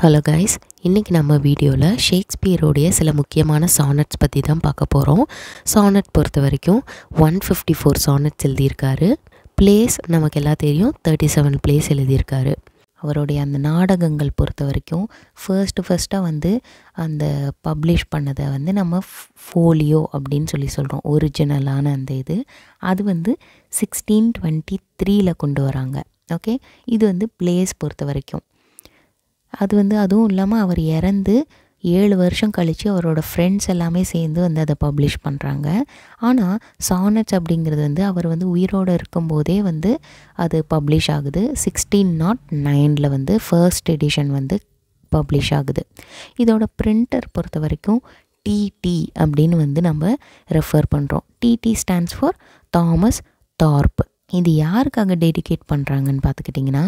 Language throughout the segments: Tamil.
ஹலோ கைஸ், இன்றைக்கி நம்ம வீடியோவில் ஷேக்ஸ்பியரோடைய சில முக்கியமான சானட்ஸ் பற்றி தான் பார்க்க போகிறோம். சானட் பொறுத்த வரைக்கும் 154 சானட்ஸ் எழுதியிருக்காரு. பிளேஸ் நமக்கு எல்லாம் தெரியும், 37 பிளேஸ் எழுதியிருக்காரு. அவருடைய அந்த நாடகங்கள் பொறுத்த வரைக்கும் ஃபர்ஸ்ட்டாக வந்து அந்த பப்ளிஷ் பண்ணதை வந்து நம்ம ஃபோலியோ அப்படின்னு சொல்கிறோம். ஒரிஜினலான அந்த அது வந்து 1623 கொண்டு வராங்க. ஓகே, இது வந்து பிளேஸ் பொறுத்த வரைக்கும். அது வந்து அதுவும் இல்லாமல் அவர் இறந்து 7 வருஷம் கழித்து அவரோட ஃப்ரெண்ட்ஸ் எல்லாமே சேர்ந்து வந்து அதை பப்ளிஷ் பண்ணுறாங்க. ஆனால் சானட்ஸ் அப்படிங்கிறது வந்து அவர் வந்து உயிரோடு இருக்கும்போதே வந்து அது பப்ளிஷ் ஆகுது. 1609 வந்து ஃபர்ஸ்ட் எடிஷன் வந்து பப்ளிஷ் ஆகுது. இதோட பிரிண்டர் பொறுத்த வரைக்கும் டிடி அப்படின்னு வந்து நம்ம ரெஃபர் பண்ணுறோம். TT stands for Thomas Thorpe. இது யாருக்காக டெடிகேட் பண்ணுறாங்கன்னு பார்த்துக்கிட்டிங்கன்னா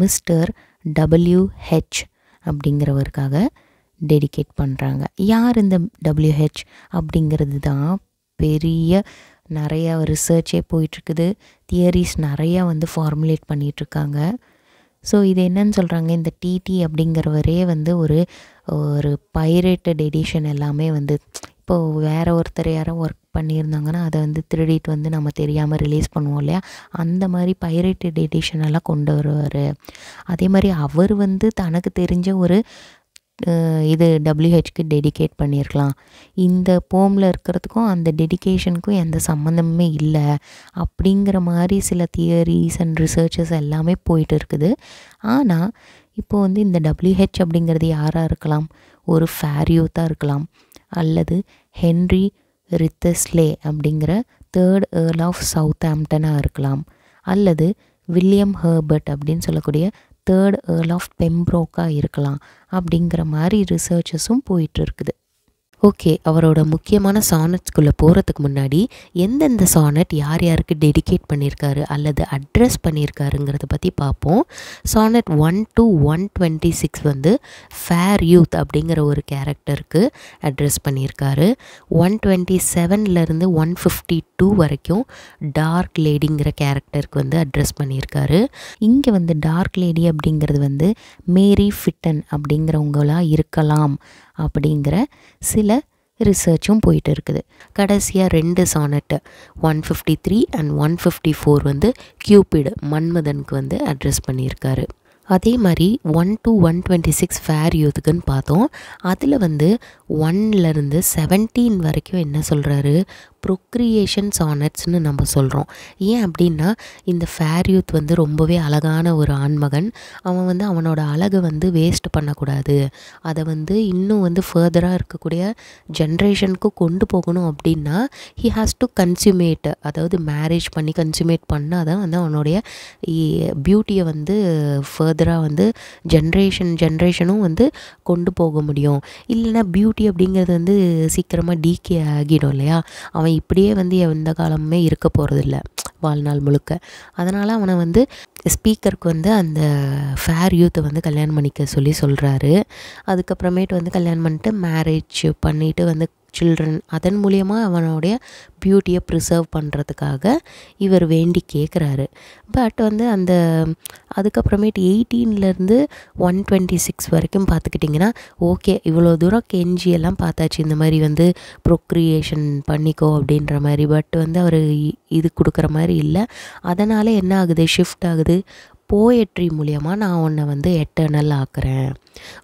மிஸ்டர் WH அப்படிங்கிறவருக்காக டெடிகேட் பண்ணுறாங்க. யார் இந்த WH அப்படிங்கிறது தான் பெரிய நிறையா ரிசர்ச்சே போயிட்டுருக்குது. தியரிஸ் நிறையா வந்து ஃபார்முலேட் பண்ணிகிட்ருக்காங்க. ஸோ இது என்னன்னு சொல்கிறாங்க, இந்த டிடி அப்படிங்கிறவரே வந்து ஒரு பைரேட்டட் எடிஷன் எல்லாமே வந்து இப்போது வேறு ஒருத்தர் யாரோ ஒர்க் பண்ணியிருந்தாங்கன்னா அதை வந்து திருடிட்டு வந்து நம்ம தெரியாமல் ரிலீஸ் பண்ணுவோம் இல்லையா, அந்த மாதிரி பைரேட்டட் எடிஷன் எல்லாம் கொண்டு வருவார். அதே மாதிரி அவர் வந்து தனக்கு தெரிஞ்ச ஒரு இது WHக்கு டெடிகேட் பண்ணியிருக்கலாம். இந்த போமில் இருக்கிறதுக்கும் அந்த டெடிகேஷனுக்கும் எந்த சம்மந்தமுமே இல்லை அப்படிங்கிற மாதிரி சில தியரிஸ் அண்ட் ரிசர்ச்சஸ் எல்லாமே போயிட்டு இருக்குது. ஆனால் இப்போது வந்து இந்த WH அப்படிங்கிறது யாராக இருக்கலாம்? ஒரு ஃபேரியூத்தாக இருக்கலாம், அல்லது ஹென்ரி ரித்தஸ்லே அப்படிங்கிற 3rd Earl of Southampton இருக்கலாம், அல்லது வில்லியம் ஹெர்பர்ட் அப்படின்னு சொல்லக்கூடிய 3rd Earl of Pembroke இருக்கலாம். அப்படிங்கிற மாதிரி ரிசர்ச்சஸும் போயிட்டு இருக்குது. ஓகே, அவரோட முக்கியமான சானட்ஸ்குள்ளே போகிறதுக்கு முன்னாடி எந்தெந்த சானட் யார் யாருக்கு டெடிகேட் பண்ணியிருக்காரு அல்லது அட்ரஸ் பண்ணியிருக்காருங்கிறத பற்றி பார்ப்போம். சானட் 1 to 126 வந்து ஃபேர் யூத் அப்படிங்கிற ஒரு கேரக்டருக்கு அட்ரஸ் பண்ணியிருக்காரு. 127லேருந்து 152 வரைக்கும் டார்க் லேடிங்கிற கேரக்டருக்கு வந்து அட்ரஸ் பண்ணியிருக்காரு. இங்கே வந்து டார்க் லேடி அப்படிங்கிறது வந்து மேரி ஃபிட்டன் அப்படிங்கிறவங்களாக இருக்கலாம் அப்படிங்கிற சில ரிசர்ச்சும் போயிட்டு இருக்குது. கடைசியாக 2 சானட்டு 153 and 154 வந்து கியூபிட் மன்மதனுக்கு வந்து அட்ரஸ் பண்ணியிருக்காரு. அதே மாதிரி 1 to 126 ஃபேர் யூத்துக்குன்னு பார்த்தோம். அதில் வந்து 1லேருந்து 17 வரைக்கும் என்ன சொல்கிறாரு, ப்ரொக்ரியேஷன் சானட்ஸ்னு நம்ம சொல்கிறோம். ஏன் அப்படின்னா இந்த ஃபேர் யூத் வந்து ரொம்பவே அழகான ஒரு ஆண்மகன். அவன் வந்து அவனோட அழகை வந்து வேஸ்ட் பண்ணக்கூடாது, அதை வந்து இன்னும் வந்து ஃபர்தராக இருக்கக்கூடிய ஜென்ரேஷனுக்கு கொண்டு போகணும் அப்படின்னா ஹி ஹாஸ் டு கன்சியூமேட், அதாவது மேரேஜ் பண்ணி கன்சியூமேட் பண்ணால் தான் வந்து அவனுடைய பியூட்டியை வந்து ஃபர்தராக வந்து ஜென்ரேஷனும் வந்து கொண்டு போக முடியும். இல்லைன்னா பியூட்டி அப்படிங்கிறது வந்து சீக்கிரமாக டீகே ஆகிடும் இல்லையா. அவன் இப்படியே வந்து எந்த காலமுமே இருக்க போகிறதில்ல வாழ்நாள் முழுக்க. அதனால் அவனை வந்து ஸ்பீக்கருக்கு வந்து அந்த ஃபேர் யூத்தை வந்து கல்யாணம் பண்ணிக்க சொல்கிறாரு. அதுக்கப்புறமேட்டு வந்து கல்யாணம் பண்ணிட்டு மேரேஜ் பண்ணிவிட்டு வந்து சில்ட்ரன், அதன் மூலியமாக அவனுடைய பியூட்டியை ப்ரிசர்வ் பண்ணுறதுக்காக இவர் வேண்டி கேட்குறாரு. பட் வந்து அந்த அதுக்கப்புறமேட்டு 18லேருந்து 126 வரைக்கும் பார்த்துக்கிட்டிங்கன்னா ஓகே, இவ்வளோ தூரம் கெஞ்சியெல்லாம் பார்த்தாச்சு, இந்த மாதிரி வந்து ப்ரொக்ரியேஷன் பண்ணிக்கோ அப்படின்ற மாதிரி. பட் வந்து அவர் இது கொடுக்குற மாதிரி இல்லை. அதனால் என்ன ஆகுது, ஷிஃப்ட் ஆகுது. போயட்ரி மூலியமாக நான் உன்னை வந்து எட்டர்னல் ஆக்குறேன்,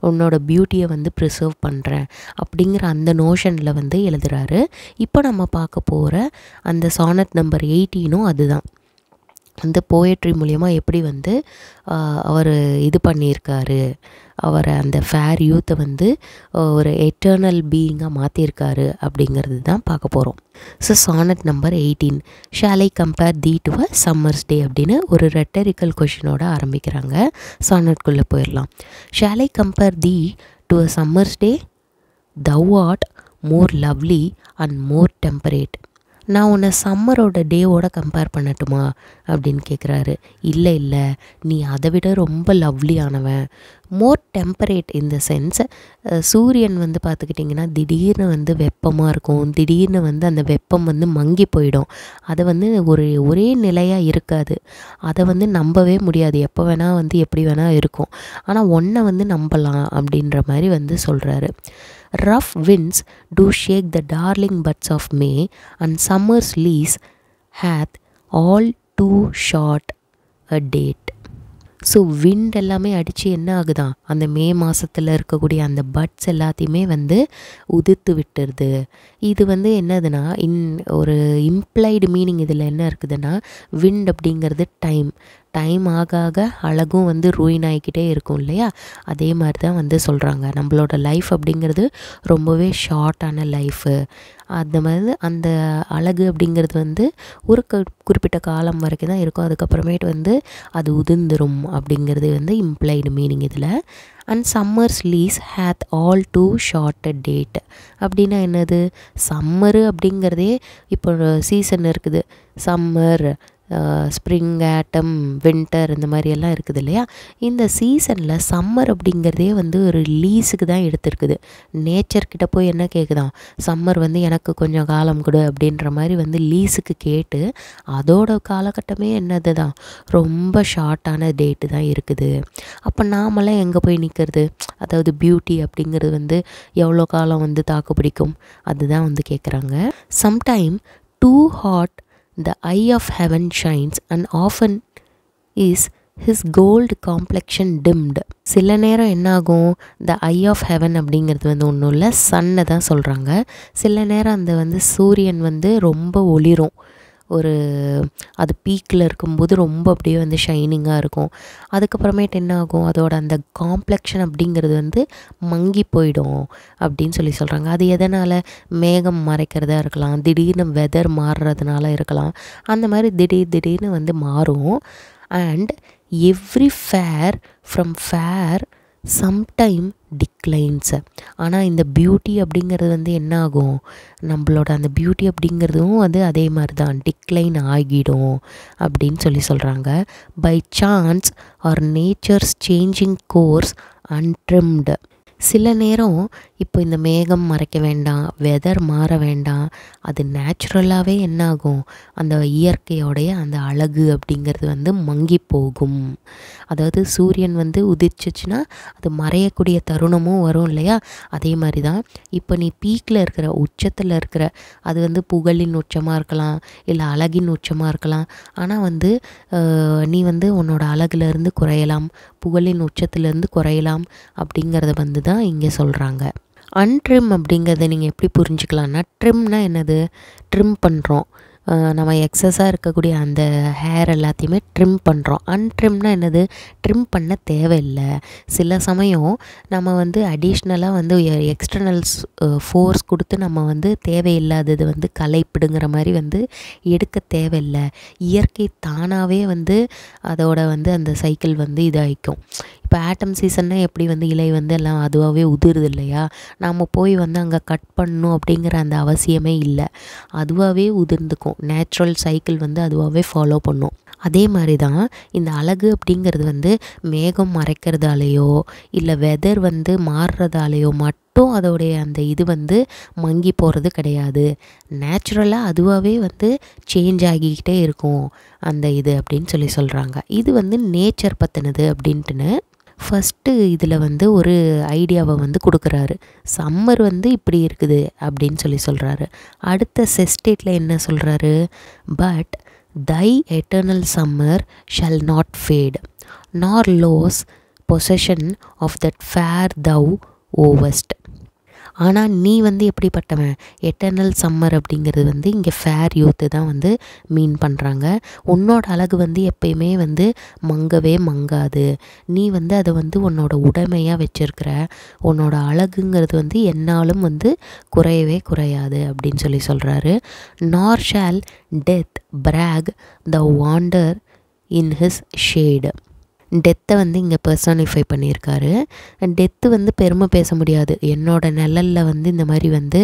உன்னோட பியூட்டியை வந்து ப்ரிசர்வ் பண்ணுறேன் அப்படிங்கிற அந்த நோஷனில் வந்து எழுதுகிறாரு. இப்போ நம்ம பார்க்க போகிற அந்த சானட் நம்பர் 18 அதுதான். அந்த போயட்ரி மூலியமாக எப்படி வந்து அவர் இது பண்ணியிருக்காரு, அவரை அந்த ஃபேர் யூத்தை வந்து ஒரு எட்டர்னல் பீயிங்காக மாற்றிருக்காரு அப்படிங்கிறது தான் பார்க்க போகிறோம். So sonnet number 18, shall I compare thee to a summer's day அப்படின்னு ஒரு ரெட்டரிக்கல் கொஷினோட ஆரம்பிக்கிறாங்க. சானட்குள்ளே போயிடலாம். Shall I compare thee to a summer's day, thou art more lovely and more temperate. நான் உன்னை சம்மரோட டேவோட கம்பேர் பண்ணட்டுமா அப்படின்னு கேட்குறாரு. இல்லை இல்லை, நீ அதை விட ரொம்ப லவ்லியானவன், மோர் டெம்பரேட் இன் த சென்ஸ். சூரியன் வந்து பார்த்துக்கிட்டிங்கன்னா திடீர்னு வந்து வெப்பமாக இருக்கும், திடீர்னு வந்து அந்த வெப்பம் வந்து மங்கி போயிடும். அதை வந்து ஒரே நிலையாக இருக்காது, அதை வந்து நம்பவே முடியாது, எப்போ வேணால் வந்து எப்படி வேணால் இருக்கும். ஆனால் ஒன்றை வந்து நம்பலாம் அப்படின்ற மாதிரி வந்து சொல்கிறாரு. Rough winds do shake the darling buds of May and summer's lease hath all too short a date. So wind எல்லாமே அடித்து என்ன ஆகுதான், அந்த மே மாதத்தில் இருக்கக்கூடிய அந்த பட்ஸ் எல்லாத்தையுமே வந்து உதிர்த்து விட்டுருது. இது வந்து என்னதுன்னா ஒரு இம்ப்ளைடு மீனிங் இதில் என்ன இருக்குதுன்னா, விண்ட் அப்படிங்கிறது டைம் ஆக ஆக அழகும் வந்து ரூயின் ஆகிக்கிட்டே இருக்கும் இல்லையா, அதே மாதிரி தான் வந்து சொல்கிறாங்க. நம்மளோட லைஃப் அப்படிங்கிறது ரொம்பவே ஷார்ட்டான லைஃபு. அந்த மாதிரி அந்த அழகு அப்படிங்கிறது வந்து ஒரு குறிப்பிட்ட காலம் வரைக்கும் தான் இருக்கும், அதுக்கப்புறமேட்டு வந்து அது உதிர்ந்துரும் அப்படிங்கிறது வந்து இம்ப்ளைடு மீனிங் இதில். And summer's lease hath all too short a date அப்படின்னா என்னது, சம்மரு அப்படிங்கிறதே இப்போ சீசன் இருக்குது, சம்மர், ஸ்ப்ரிங், ஆட்டம், வின்டர், இந்த மாதிரியெல்லாம் இருக்குது இல்லையா. இந்த சீசனில் சம்மர் அப்படிங்கிறதே வந்து ஒரு லீஸுக்கு தான் எடுத்துருக்குது. நேச்சர்கிட்ட போய் என்ன கேட்குதான், சம்மர் வந்து எனக்கு கொஞ்சம் காலம் கொடு அப்படின்ற மாதிரி வந்து லீஸுக்கு கேட்டு அதோட காலகட்டமே என்னது தான் ரொம்ப ஷார்ட்டான டேட்டு தான் இருக்குது. அப்போ நாமெல்லாம் எங்கே போய் நிற்கிறது, அதாவது பியூட்டி அப்படிங்கிறது வந்து எவ்வளோ காலம் வந்து தாக்கு பிடிக்கும், அதுதான் வந்து கேட்குறாங்க. Sometime too hot the eye of heaven shines and often is his gold complexion dimmed. சில நேரம் என்னாகும், the eye of heaven அப்படிங்கிறது வந்து ஒன்றும் இல்லை, சன்னை தான் சொல்கிறாங்க. சில நேரம் அந்த வந்து சூரியன் வந்து ரொம்ப ஒளிரும், அது பீக்கில் இருக்கும்போது ரொம்ப அப்படியே வந்து ஷைனிங்காக இருக்கும். அதுக்கப்புறமேட்டு என்ன ஆகும், அதோட அந்த காம்ப்ளெக்ஷன் அப்படிங்கிறது வந்து மங்கி போயிடும் அப்படின்னு சொல்கிறாங்க. அது எதனால், மேகம் மறைக்கிறதா இருக்கலாம், திடீர்னு வெதர் மாறுறதுனால இருக்கலாம், அந்த மாதிரி திடீர்னு வந்து மாறும். And every fair from fair sometime declines. ஆனால் இந்த பியூட்டி அப்படிங்கிறது வந்து என்ன ஆகும், நம்மளோட அந்த பியூட்டி அப்படிங்கிறதும் வந்து அதே மாதிரி தான் டிக்ளைன் ஆகிடும் அப்படின்னு சொல்கிறாங்க. By chance or nature's changing course untrimmed. சில நேரம் இப்போ இந்த மேகம் மறைக்க வேண்டாம், வெதர் மாற வேண்டாம், அது நேச்சுரலாகவே என்னாகும், அந்த இயற்கையோடைய அந்த அழகு அப்படிங்கிறது வந்து மங்கி போகும். அதாவது சூரியன் வந்து உதிர்ச்சிச்சுன்னா அது மறையக்கூடிய தருணமும் வரும் இல்லையா, அதே மாதிரி தான் இப்போ நீ பீக்கில் இருக்கிற, உச்சத்தில் இருக்கிற, அது வந்து புகழின் உச்சமாக இருக்கலாம், இல்லை அழகின் உச்சமாக இருக்கலாம். ஆனால் வந்து நீ வந்து உன்னோட அழகுலேருந்து குறையலாம், புகழின் உச்சத்துலேருந்து குறையலாம் அப்படிங்கிறத வந்து தான் இங்கே சொல்கிறாங்க. அன்ட்ரிம் அப்படிங்கிறத நீங்கள் எப்படி புரிஞ்சுக்கலான்னா, ட்ரிம்னா என்னது, ட்ரிம் பண்ணுறோம், நம்ம எக்ஸஸாக இருக்கக்கூடிய அந்த ஹேர் எல்லாத்தையுமே ட்ரிம் பண்ணுறோம். அன்ட்ரிம்னா என்னது, ட்ரிம் பண்ண தேவையில்லை. சில சமயம் நம்ம வந்து அடிஷ்னலாக வந்து எக்ஸ்டர்னல்ஸ் ஃபோர்ஸ் கொடுத்து நம்ம வந்து தேவையில்லாதது வந்து களைப்பிடுங்கிற மாதிரி வந்து எடுக்க தேவையில்லை. இயற்கை தானாகவே வந்து அதோட வந்து அந்த சைக்கிள் வந்து இதாகிக்கும். இப்போ ஆட்டம் சீசன்னா எப்படி வந்து இலை வந்து எல்லாம் அதுவாகவே உதிருது இல்லையா, நாம் போய் வந்து அங்கே கட் பண்ணணும் அப்படிங்கிற அந்த அவசியமே இல்லை, அதுவாகவே உதிர்ந்துக்கும். நேச்சுரல் சைக்கிள் வந்து அதுவாகவே ஃபாலோ பண்ணும். அதே மாதிரி தான் இந்த அழகு அப்படிங்கிறது வந்து மேகம் மறைக்கிறதாலேயோ இல்லை வெதர் வந்து மாறுறதாலேயோ மட்டும் அதோடைய அந்த இது வந்து மங்கி போகிறது கிடையாது. நேச்சுரலாக அதுவாகவே வந்து சேஞ்ச் ஆகிக்கிட்டே இருக்கும் அந்த இது அப்படின்னு சொல்கிறாங்க. இது வந்து நேச்சர் பற்றினது அப்படின்ட்டுன்னு ஃபஸ்ட்டு இதில் வந்து ஒரு ஐடியாவை வந்து கொடுக்குறாரு. சம்மர் வந்து இப்படி இருக்குது அப்படின்னு சொல்கிறாரு. அடுத்த செஸ்டேட்டில் என்ன சொல்கிறாரு, but thy eternal summer shall not fade, nor lose possession of that fair thou ovest. ஆனால் நீ வந்து எப்படிப்பட்டவன், எட்டர்னல் சம்மர் அப்படிங்கிறது வந்து இங்கே ஃபேர் யூத்து தான் வந்து மீன் பண்ணுறாங்க. உன்னோட அழகு வந்து எப்பயுமே வந்து மங்கவே மங்காது, நீ வந்து அதை வந்து உன்னோட உடைமையாக வச்சுருக்கிற, உன்னோட அழகுங்கிறது வந்து என்னாலும் வந்து குறையவே குறையாது அப்படின்னு சொல்கிறாரு. Nor shall death brag the wander in his shade. டெத்தை வந்து இங்கே பர்சனிஃபை பண்ணியிருக்காரு. டெத்து வந்து பெருமை பேச முடியாது, என்னோட நிழலில் வந்து இந்த மாதிரி வந்து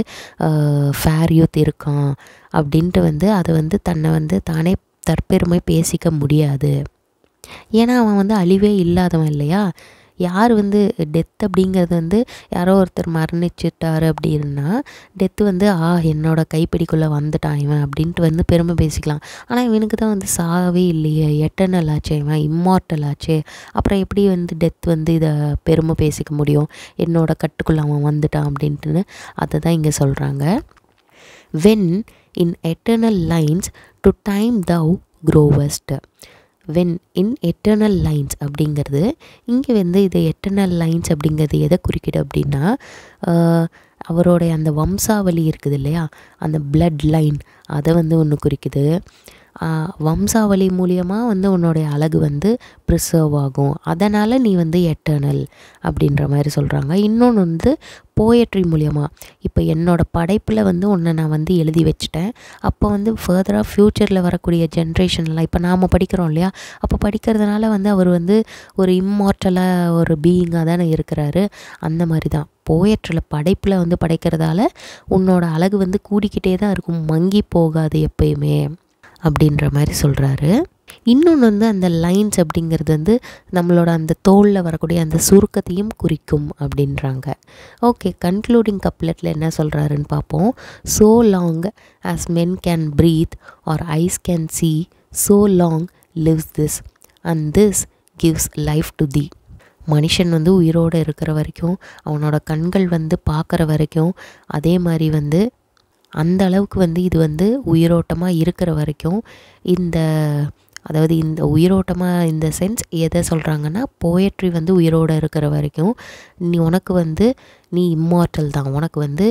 ஃபேர் யூத் இருக்கான் அப்படின்ட்டு வந்து அதை வந்து தன்னை வந்து தானே தற்பெருமை பேசிக்க முடியாது. ஏன்னா அவன் வந்து அழிவே இல்லாதவன் இல்லையா? யார் வந்து டெத் அப்படிங்கிறது வந்து யாரோ ஒருத்தர் மரணிச்சிட்டார் அப்படின்னா டெத்து வந்து என்னோட கைப்பிடிக்குள்ளே வந்துட்டான் இவன் அப்படின்ட்டு வந்து பெருமை பேசிக்கலாம். ஆனால் இவனுக்கு தான் வந்து சாகவே இல்லையே, எட்டர்னல் ஆச்சே, இவன் இம்மார்ட்டல் ஆச்சே, அப்புறம் எப்படி வந்து டெத் வந்து இதை பெருமை பேசிக்க முடியும், என்னோட கட்டுக்குள்ளே அவன் வந்துட்டான் அப்படின்ட்டுன்னு அதை தான் இங்கே சொல்கிறாங்க. When in eternal lines to time thou growest. When in eternal lines அப்படிங்கிறது இங்கே வந்து இது எட்டர்னல் லைன்ஸ் அப்படிங்கிறது எதை குறிக்கிது அப்படின்னா அவருடைய அந்த வம்சாவளி இருக்குது இல்லையா, அந்த பிளட் லைன் அதை வந்து ஒன்று குறிக்குது. வம்சாவளி மூலியமாக வந்து உன்னுடைய அழகு வந்து ப்ரிசர்வ் ஆகும், அதனால் நீ வந்து எட்டர்னல் அப்படின்ற மாதிரி சொல்கிறாங்க. இன்னொன்று வந்து போயட்ரி மூலியமாக, இப்போ என்னோடய படைப்பில் வந்து உன்னை நான் வந்து எழுதி வச்சுட்டேன், அப்போ வந்து ஃபர்தராக ஃப்யூச்சரில் வரக்கூடிய ஜென்ரேஷன்லாம் இப்போ நாம் படிக்கிறோம் இல்லையா, அப்போ படிக்கிறதுனால வந்து அவர் வந்து ஒரு இம்மார்ட்டலாக ஒரு பீயிங்காக தானே இருக்கிறாரு. அந்த மாதிரி தான் போயட்ரியில் படைப்பில் வந்து படைக்கிறதால உன்னோட அழகு வந்து கூடிக்கிட்டே தான் இருக்கும், மங்கி போகாது எப்பயுமே அப்படின்ற மாதிரி சொல்கிறாரு. இன்னொன்று வந்து அந்த லைன்ஸ் அப்படிங்கிறது வந்து நம்மளோட அந்த தோளில் வரக்கூடிய அந்த சுருக்கத்தையும் குறிக்கும் அப்படின்றாங்க. ஓகே, கன்க்ளூடிங் கப்லெட்டில் என்ன சொல்கிறாருன்னு பார்ப்போம். So long as men can breathe or eyes can see, so long lives this and this gives life to thee. மனுஷன் வந்து உயிரோடு இருக்கிற வரைக்கும், அவனோட கண்கள் வந்து பார்க்குற வரைக்கும், அதே மாதிரி வந்து அந்த அளவுக்கு வந்து இது வந்து உயிரோட்டமாக இருக்கிற வரைக்கும், அதாவது இந்த உயிரோட்டமாக இந்த சென்ஸ் எதை சொல்கிறாங்கன்னா, போயட்ரி வந்து உயிரோடு இருக்கிற வரைக்கும் உனக்கு வந்து நீ இம்மார்ட்டல் தான், உனக்கு வந்து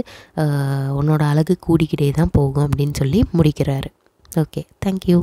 உன்னோட அழகு கூடிக்கிட்டே தான் போகும் அப்படின்னு சொல்லி முடிக்கிறாரு. Okay, thank you.